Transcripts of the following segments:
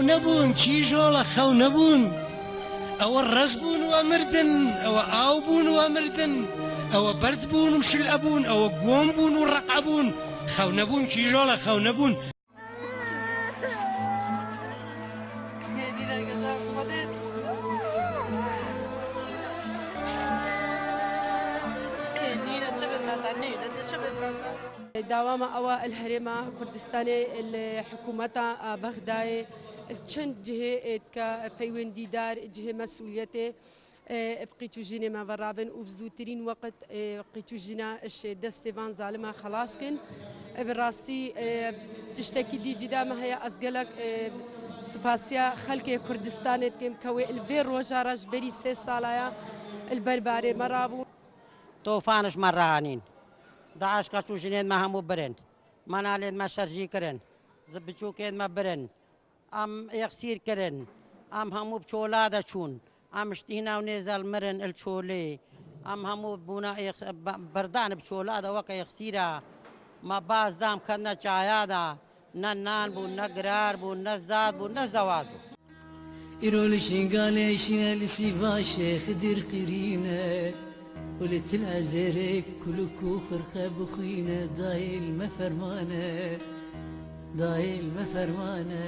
خەو نەبوون کیژۆڵە خەو نەبوون ئەوە ڕەز بوون و ئەمردن ئەوە ئاو بوون و ئەمردن ئەوە بەرد بوون و شل ئەبوون ئەوە گۆم بوون و ڕەقەبوون خەو نەبوون کیژۆڵە خەو نەبوون داوام أوا الهرمة كردستاني الحكومة بغداد چند جهة كبيوندي دار جهة مسؤوليته بقيتو جينا ما برابن وبزوترين وقت بقيتو جينا اش دستيفان ظالمة خلاص كن براستي تشتكي دي جدا ما هي أزقلك سباسيا خلق كردستان كم كوي الفير روجاراج بري 3 سالايا البرباري مرابو طوفانش مرهانين داعش كاتشو جنين ما همو برن منالين ما شرجي كرن زبچوكين ما برن ام يخسير كرن ام همو بچولادا چون ام اشتينا ونزل مرن الچولي ام همو بونا بردان بچولادا وكا يخسيرا ما باز دام كنا چايادا نان بو نقرار بو نزاد بو نزواد بو إيرول شنقالي شنالي سيفا شيخ دير قرينه ولت العزيرك كلكو خرقة بخينة دايل ما فرمانة دايل ما فرمانة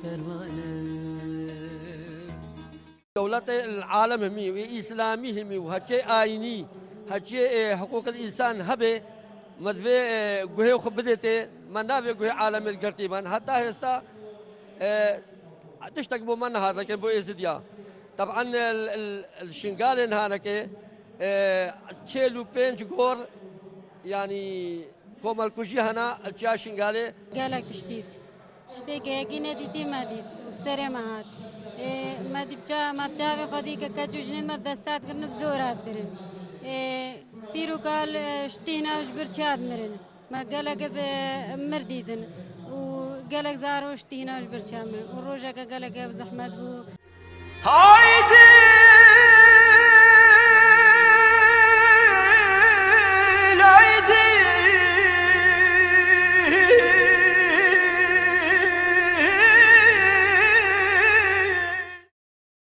فرمانة دولة العالم همي وإسلامي همي وهجي آيني هجي حقوق الإنسان هبه مدفع جوه خبدته منافع جوه عالم القرطيبان حتى هستا تشتك بو من هذا كان بو إزديا طبعا الشنغال هانك تشيلو بينج غور يعني كومال كوجي هنا الجا شنغالي قالك تشتيك يقينا ديتي ما ديت وبسري ما هات ما دبجا ما بجا خدي كجوجن ما دستات كرن بزورات برن بيرو قال شتينا وجبرشاد مرن ما قالك مرديدن وقالك زارو شتينا وجبرشاد مرن وروجا قالك بزحمت بو هايدي